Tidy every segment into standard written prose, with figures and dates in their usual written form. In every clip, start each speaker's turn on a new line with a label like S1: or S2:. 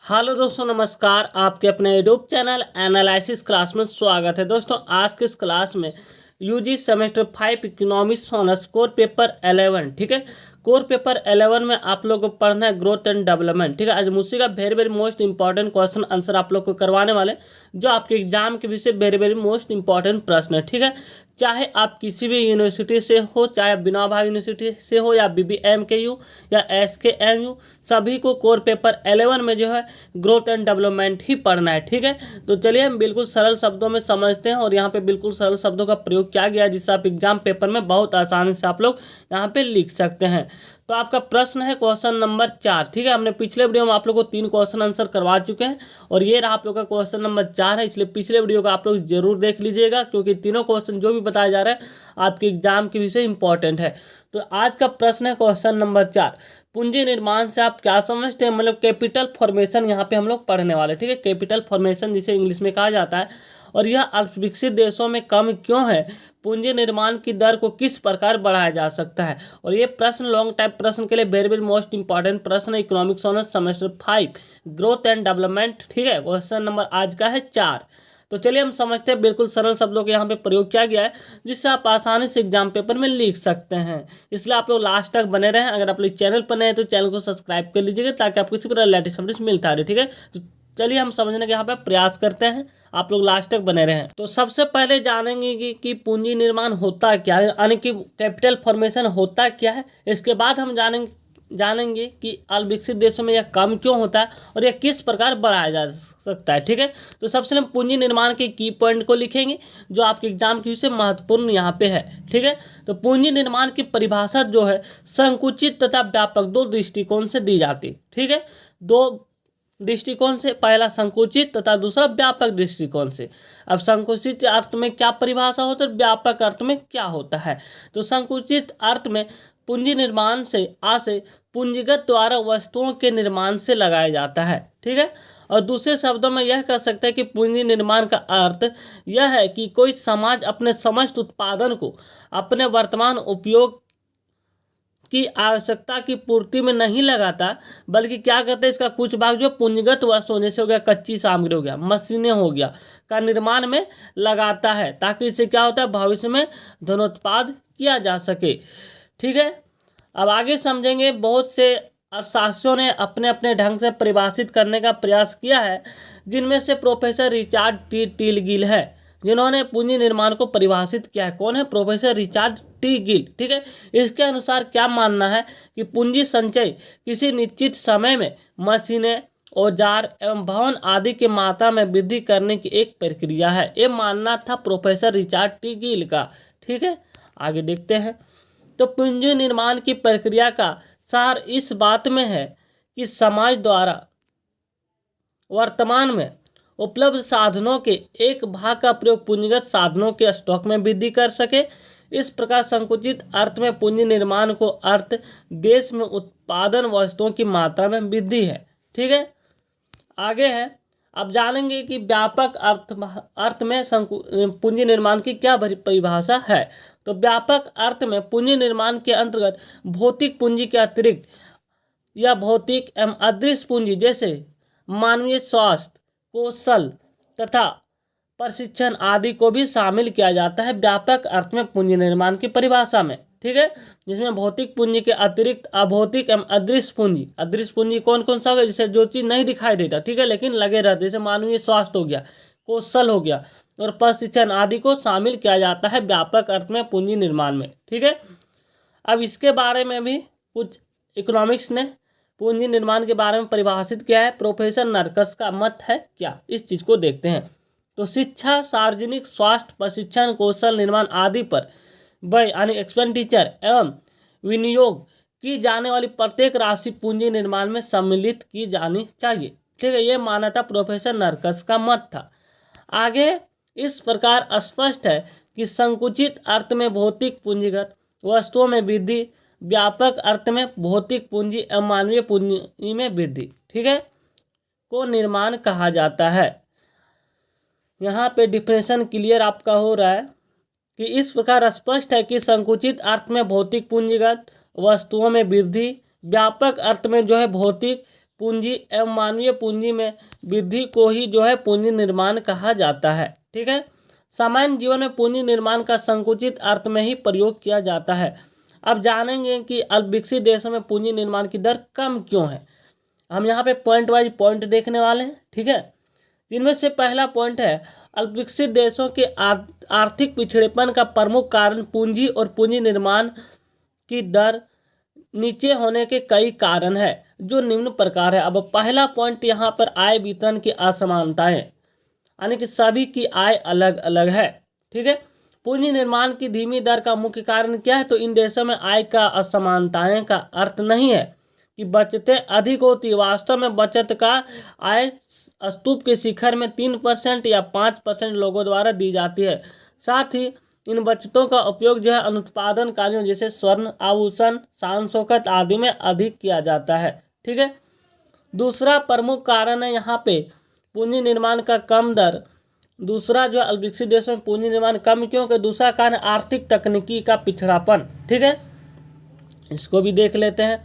S1: Hello दोस्तों, नमस्कार। आपके अपने यूट्यूब चैनल एनालिसिस क्लास में स्वागत है। दोस्तों, आज के इस क्लास में UG semester 5 economics honours core paper 11, ठीक है। कोर पेपर 11 में आप लोग को पढ़ना है ग्रोथ एंड डेवलपमेंट, ठीक है। आज उसी का very very most important question answer आप लोग को करवाने वाले, जो आपके एग्जाम के विषय वेरी वेरी मोस्ट इंपॉर्टेंट प्रश्न है, ठीक है। चाहे आप किसी भी यूनिवर्सिटी से हो, चाहे आप विनोबा यूनिवर्सिटी से हो या BBMKU या SKMU, सभी को कोर पेपर 11 में जो है ग्रोथ एंड डेवलपमेंट ही पढ़ना है, ठीक है। तो चलिए हम बिल्कुल सरल शब्दों में समझते हैं और यहाँ पे बिल्कुल सरल शब्दों का प्रयोग किया गया है, जिससे आप एग्जाम पेपर में बहुत आसानी से आप लोग यहाँ पे लिख सकते हैं। तो आपका प्रश्न है क्वेश्चन नंबर 4, ठीक है। हमने पिछले वीडियो में आप लोग को 3 क्वेश्चन आंसर करवा चुके हैं और ये रहा आप लोग का क्वेश्चन नंबर 4 है, इसलिए पिछले वीडियो को आप लोग जरूर देख लीजिएगा, क्योंकि तीनों क्वेश्चन जो भी बताया जा रहा है आपके एग्जाम के विषय इंपॉर्टेंट है। तो आज का प्रश्न है क्वेश्चन नंबर 4, पूंजी निर्माण से आप क्या समझते हैं, मतलब कैपिटल फॉर्मेशन यहाँ पे हम लोग पढ़ने वाले, ठीक है। कैपिटल फॉर्मेशन जिसे इंग्लिश में कहा जाता है, और यह अल्पविकसित देशों में कम क्यों है, पूंजी निर्माण की दर को किस प्रकार बढ़ाया जा सकता है। और ये प्रश्न लॉन्ग टाइप प्रश्न के लिए वेरी वेरी मोस्ट इंपॉर्टेंट प्रश्न है, economics honours semester 5 growth and development, ठीक है। क्वेश्चन नंबर आज का है 4। तो चलिए हम समझते हैं, बिल्कुल सरल शब्दों के यहाँ पे प्रयोग किया गया है, जिससे आप आसानी से एग्जाम पेपर में लिख सकते हैं। इसलिए आप लोग लास्ट तक बने रहें। अगर आप लोग चैनल पर नए हैं तो चैनल को सब्सक्राइब कर लीजिएगा, ताकि आपको किसी प्रकार लेटेस्ट अपडेट्स मिलता रहे, ठीक है। तो चलिए हम समझने के यहाँ पे प्रयास करते हैं, आप लोग लास्ट तक बने रहें। तो सबसे पहले जानेंगे कि पूंजी निर्माण होता क्या है, यानी कि कैपिटल फॉर्मेशन होता क्या है। इसके बाद हम जानेंगे कि अल्पविकसित देशों में यह कम क्यों होता है और यह किस प्रकार बढ़ाया जा सकता है, ठीक है। तो सबसे हम पूंजी निर्माण के की पॉइंट को लिखेंगे, जो आपके एग्जाम के विषय महत्वपूर्ण यहाँ पे है, ठीक है। तो पूंजी निर्माण की परिभाषा जो है संकुचित तथा व्यापक दो दृष्टिकोण से दी जाती है, ठीक है। दो दृष्टिकोण से, पहला संकुचित तथा दूसरा व्यापक दृष्टिकोण से। अब संकुचित अर्थ में क्या परिभाषा होता है, व्यापक अर्थ में क्या होता है। तो संकुचित अर्थ में पूंजी निर्माण से आशय पूंजीगत द्वारा वस्तुओं के निर्माण से लगाया जाता है, ठीक है। और दूसरे शब्दों में यह कह सकते हैं कि पूंजी निर्माण का अर्थ यह है कि कोई समाज अपने समस्त उत्पादन को अपने वर्तमान उपयोग की आवश्यकता की पूर्ति में नहीं लगाता, बल्कि क्या करते हैं, इसका कुछ भाग जो पूंजीगत वस्तु जैसे हो गया कच्ची सामग्री हो गया, मशीनें हो गया, का निर्माण में लगाता है, ताकि इससे क्या होता है, भविष्य में धनोत्पाद किया जा सके, ठीक है। अब आगे समझेंगे। बहुत से अर्थशास्त्रियों ने अपने अपने ढंग से परिभाषित करने का प्रयास किया है, जिनमें से प्रोफेसर रिचार्ड टी टीलगिल है, जिन्होंने पूंजी निर्माण को परिभाषित किया है। कौन है? प्रोफेसर रिचार्ड टी गिल, ठीक है। इसके अनुसार क्या मानना है कि पूंजी संचय किसी निश्चित समय में मशीनें, औजार एवं भवन आदि की मात्रा में वृद्धि करने की एक प्रक्रिया है। ये मानना था प्रोफेसर रिचार्ड टी गिल का, ठीक है। आगे देखते हैं। तो पूंजी निर्माण की प्रक्रिया का सार इस बात में है कि समाज द्वारा वर्तमान में उपलब्ध साधनों के एक भाग का प्रयोग पूंजीगत साधनों के स्टॉक में वृद्धि कर सके। इस प्रकार संकुचित अर्थ में पूंजी निर्माण को अर्थ देश में उत्पादन वस्तुओं की मात्रा में वृद्धि है, ठीक है। आगे है, अब जानेंगे कि व्यापक अर्थ में पूंजी निर्माण की क्या परिभाषा है। तो व्यापक अर्थ में पूंजी निर्माण के अंतर्गत भौतिक पूंजी के अतिरिक्त या भौतिक एवं अदृश्य पूंजी जैसे मानवीय स्वास्थ्य, कौशल तथा प्रशिक्षण आदि को भी शामिल किया जाता है व्यापक अर्थ में पूंजी निर्माण की परिभाषा में, ठीक है। जिसमें भौतिक पूंजी के अतिरिक्त अभौतिक एवं अदृश्य पूंजी कौन कौन सा होगा, जैसे जो चीज नहीं दिखाई देता, ठीक है, लेकिन लगे रहते, जैसे मानवीय स्वास्थ्य हो गया, कौशल हो गया और प्रशिक्षण आदि को शामिल किया जाता है व्यापक अर्थ में पूंजी निर्माण में, ठीक है। अब इसके बारे में भी कुछ इकोनॉमिक्स ने पूंजी निर्माण के बारे में परिभाषित किया है। प्रोफेसर नरकस का मत है क्या, इस चीज को देखते हैं। तो शिक्षा, सार्वजनिक स्वास्थ्य, प्रशिक्षण, कौशल निर्माण आदि पर व्यय यानी एक्सपेंडिचर एवं विनियोग की जाने वाली प्रत्येक राशि पूंजी निर्माण में सम्मिलित की जानी चाहिए, ठीक है। ये माना था प्रोफेसर नरकस का मत था। आगे इस प्रकार स्पष्ट है कि संकुचित अर्थ में भौतिक पूंजीगत वस्तुओं में वृद्धि, व्यापक अर्थ में भौतिक पूंजी एवं मानवीय पूंजी में वृद्धि, ठीक है, को निर्माण कहा जाता है। यहाँ पे डिफिनेशन क्लियर आपका हो रहा है कि इस प्रकार स्पष्ट है कि संकुचित अर्थ में भौतिक पूंजीगत वस्तुओं में वृद्धि, व्यापक अर्थ में जो है भौतिक पूंजी एवं मानवीय पूंजी में वृद्धि को ही जो है पूंजी निर्माण कहा जाता है। ठीक है, सामान्य जीवन में पूंजी निर्माण का संकुचित अर्थ में ही प्रयोग किया जाता है। अब जानेंगे कि अल्प विकसित देशों में पूंजी निर्माण की दर कम क्यों है। हम यहाँ पे पॉइंट वाइज पॉइंट देखने वाले हैं। ठीक है, जिनमें से पहला पॉइंट है अल्प विकसित देशों के आर्थिक पिछड़ेपन का प्रमुख कारण पूंजी और पूंजी निर्माण की दर नीचे होने के कई कारण है जो निम्न प्रकार है। अब पहला पॉइंट यहाँ पर आय वितरण की असमानताएं, यानी कि सभी की आय अलग अलग है। ठीक है, पूंजी निर्माण की धीमी दर का मुख्य कारण क्या है, तो इन देशों में आय का असमानताएं का अर्थ नहीं है कि बचतें अधिक होती। वास्तव में बचत का आय स्तूप के शिखर में 3% या 5% लोगों द्वारा दी जाती है। साथ ही इन बचतों का उपयोग जो है अनुत्पादन कार्यों जैसे स्वर्ण आभूषण शान शौकत आदि में अधिक किया जाता है। ठीक है, दूसरा प्रमुख कारण है यहाँ पे पूंजी निर्माण का कम दर। दूसरा जो अल्प विकसित देशों में पूंजी निर्माण कम क्यों, कि दूसरा कारण आर्थिक तकनीकी का पिछड़ापन। ठीक है, इसको भी देख लेते हैं।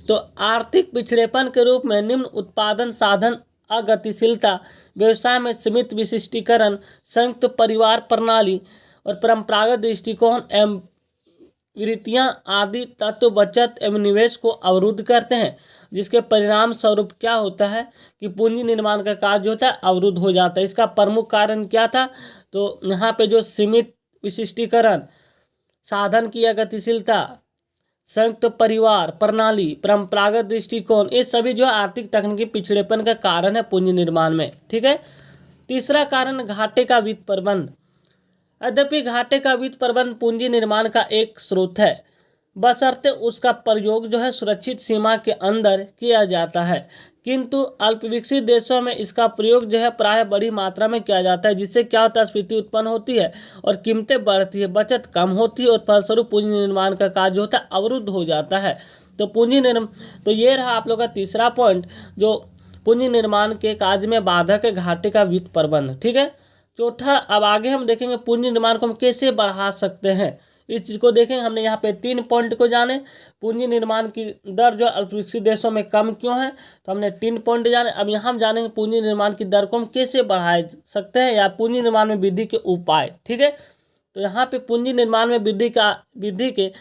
S1: तो आर्थिक पिछड़ेपन के रूप में निम्न उत्पादन साधन, अगतिशीलता, व्यवसाय में सीमित विशिष्टीकरण, संयुक्त परिवार प्रणाली और परंपरागत दृष्टिकोण एवं वृत्तियां आदि तत्व बचत एवं निवेश को अवरुद्ध करते हैं, जिसके परिणाम स्वरूप क्या होता है कि पूंजी निर्माण का कार्य होता है अवरुद्ध हो जाता है। इसका प्रमुख कारण क्या था, तो यहाँ पे जो सीमित विशिष्टीकरण, साधन की गतिशीलता, संयुक्त परिवार प्रणाली, परंपरागत दृष्टिकोण, ये सभी जो आर्थिक तकनीकी पिछड़ेपन का कारण है पूंजी निर्माण में। ठीक है, तीसरा कारण घाटे का वित्त प्रबंध। यद्यपि घाटे का वित्त प्रबंध पूंजी निर्माण का एक स्रोत है, बशर्ते उसका प्रयोग जो है सुरक्षित सीमा के अंदर किया जाता है, किंतु अल्प विकसित देशों में इसका प्रयोग जो है प्राय बड़ी मात्रा में किया जाता है, जिससे क्या होता है, स्फीति उत्पन्न होती है और कीमतें बढ़ती है, बचत कम होती है और फलस्वरूप पूंजी निर्माण का कार्य जो होता है अवरुद्ध हो जाता है। तो ये रहा आप लोग का तीसरा पॉइंट, जो पूंजी निर्माण के कार्य में बाधक है, घाटे का वित्त प्रबंध। ठीक है, चौथा, अब आगे हम देखेंगे पूंजी निर्माण को हम कैसे बढ़ा सकते हैं, इस चीज़ को देखेंगे। हमने यहाँ पे 3 पॉइंट को जाने, पूंजी निर्माण की दर जो अल्प विकसित देशों में कम क्यों है, तो हमने 3 पॉइंट जाने। अब यहाँ हम जानेंगे पूंजी निर्माण की दर को हम कैसे बढ़ा सकते हैं या पूंजी निर्माण में वृद्धि के उपाय। ठीक है, तो यहाँ पे पूंजी निर्माण में वृद्धि के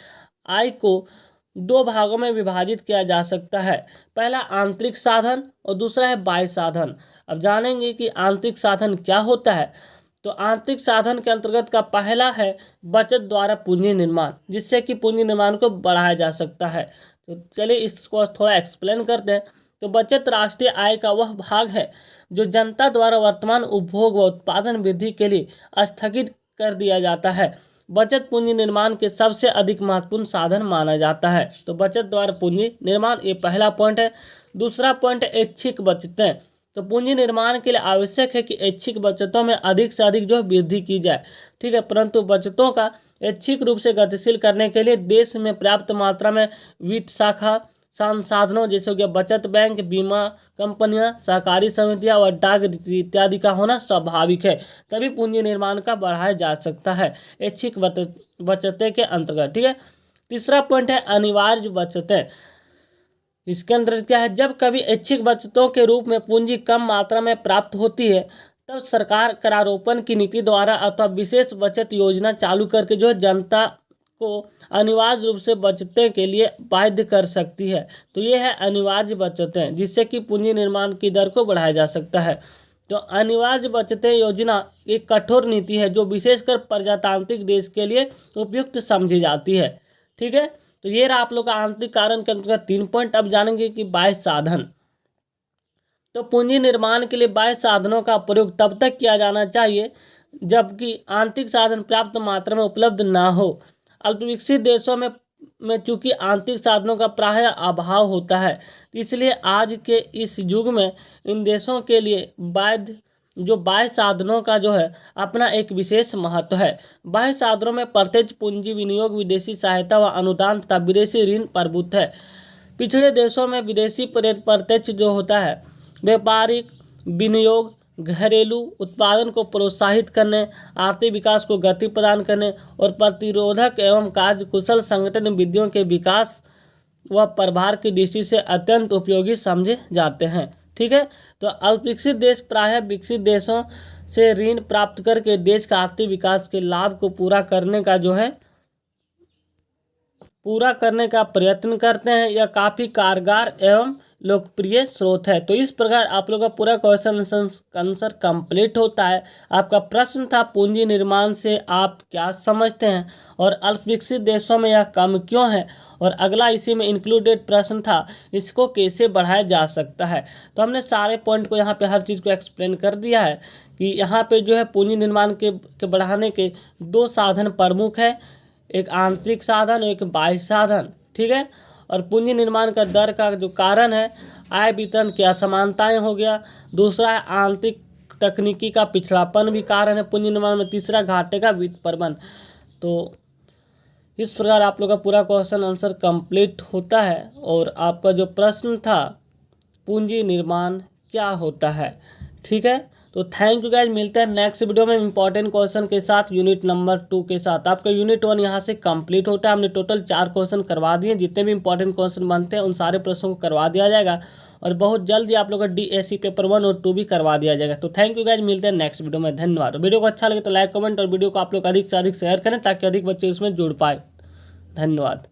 S1: आय को 2 भागों में विभाजित किया जा सकता है। पहला आंतरिक साधन और दूसरा है बाह्य साधन। अब जानेंगे कि आंतरिक साधन क्या होता है। तो आंतरिक साधन के अंतर्गत का पहला है बचत द्वारा पूंजी निर्माण, जिससे कि पूंजी निर्माण को बढ़ाया जा सकता है। तो चलिए इसको थोड़ा एक्सप्लेन करते हैं। तो बचत राष्ट्रीय आय का वह भाग है जो जनता द्वारा वर्तमान उपभोग व उत्पादन वृद्धि के लिए स्थगित कर दिया जाता है। बचत पूंजी निर्माण के सबसे अधिक महत्वपूर्ण साधन माना जाता है। तो बचत द्वारा पूंजी निर्माण, ये पहला पॉइंट है। दूसरा पॉइंट है ऐच्छिक बचतें। तो पूंजी निर्माण के लिए आवश्यक है कि ऐच्छिक बचतों में अधिक से अधिक जो वृद्धि की जाए। ठीक है, परंतु बचतों का ऐच्छिक रूप से गतिशील करने के लिए देश में पर्याप्त मात्रा में वित्त शाखा संसाधनों जैसे हो गया बचत बैंक, बीमा कंपनियां, सहकारी समितियां और डाक इत्यादि का होना स्वाभाविक है, तभी पूंजी निर्माण का बढ़ाया जा सकता है ऐच्छिक बचतें के अंतर्गत। ठीक है, तीसरा पॉइंट है अनिवार्य बचतें। इसके अंदर क्या है, जब कभी ऐच्छिक बचतों के रूप में पूंजी कम मात्रा में प्राप्त होती है, तब सरकार करारोपण की नीति द्वारा अथवा विशेष बचत योजना चालू करके जो जनता को अनिवार्य रूप से बचतों के लिए बाध्य कर सकती है। तो ये है अनिवार्य बचतें, जिससे कि पूंजी निर्माण की दर को बढ़ाया जा सकता है। तो अनिवार्य बचतें योजना एक कठोर नीति है जो विशेषकर प्रजातांत्रिक देश के लिए उपयुक्त समझी जाती है। ठीक है, तो ये रहा आप लोग का आंतरिक कारण के अंतर्गत 3 पॉइंट। अब जानेंगे कि बाह्य साधन। तो पूंजी निर्माण के लिए बाह्य साधनों का प्रयोग तब तक किया जाना चाहिए जबकि आंतरिक साधन पर्याप्त मात्रा में उपलब्ध ना हो। अल्प विकसित देशों में चूंकि आंतरिक साधनों का प्राय अभाव होता है, इसलिए आज के इस युग में इन देशों के लिए बाह्य साधनों का जो है अपना एक विशेष महत्व है। बाह्य साधनों में प्रत्यक्ष पूंजी विनियोग, विदेशी सहायता व अनुदान तथा विदेशी ऋण प्रभुत्व है। पिछड़े देशों में विदेशी प्रत्यक्ष जो होता है व्यापारिक विनियोग, घरेलू उत्पादन को प्रोत्साहित करने, आर्थिक विकास को गति प्रदान करने और प्रतिरोधक एवं कार्यकुशल संगठन विधियों के विकास व प्रभार की दृष्टि से अत्यंत उपयोगी समझे जाते हैं। ठीक है, तो अल्पविकसित देश प्रायः विकसित देशों से ऋण प्राप्त करके देश का आर्थिक विकास के लाभ को पूरा करने का प्रयत्न करते हैं। यह काफ़ी कारगर एवं लोकप्रिय स्रोत है। तो इस प्रकार आप लोग का पूरा क्वेश्चन आंसर कंप्लीट होता है। आपका प्रश्न था पूंजी निर्माण से आप क्या समझते हैं और अल्प विकसित देशों में यह कम क्यों है, और अगला इसी में इंक्लूडेड प्रश्न था इसको कैसे बढ़ाया जा सकता है। तो हमने सारे पॉइंट को यहाँ पे हर चीज़ को एक्सप्लेन कर दिया है कि यहाँ पे जो है पूंजी निर्माण के बढ़ाने के दो साधन प्रमुख है, एक आंतरिक साधन और एक बाह्य साधन। ठीक है, और पूंजी निर्माण का दर का जो कारण है आय वितरण की असमानताएं हो गया, दूसरा है आंतरिक तकनीकी का पिछड़ापन भी कारण है पूंजी निर्माण में, तीसरा घाटे का वित्त प्रबंध। तो इस प्रकार आप लोग का पूरा क्वेश्चन आंसर कंप्लीट होता है और आपका जो प्रश्न था पूंजी निर्माण क्या होता है। ठीक है, तो थैंक यू गाइज, मिलते हैं नेक्स्ट वीडियो में इंपॉर्टेंट क्वेश्चन के साथ यूनिट नंबर 2 के साथ। आपका यूनिट 1 यहाँ से कंप्लीट होता है। हमने टोटल 4 क्वेश्चन करवा दिए, जितने भी इंपॉर्टेंट क्वेश्चन बनते हैं उन सारे प्रश्नों को करवा दिया जाएगा और बहुत जल्दी आप लोग का DSC पेपर 1 और 2 भी करवा दिया जाएगा। तो थैंक यू गाइज, मिलते हैं नेक्स्ट वीडियो में। धन्यवाद। वीडियो को अच्छा लगे तो लाइक कमेंट और वीडियो को आप लोग अधिक से अधिक शेयर करें ताकि अधिक बच्चे उसमें जुड़ पाए। धन्यवाद।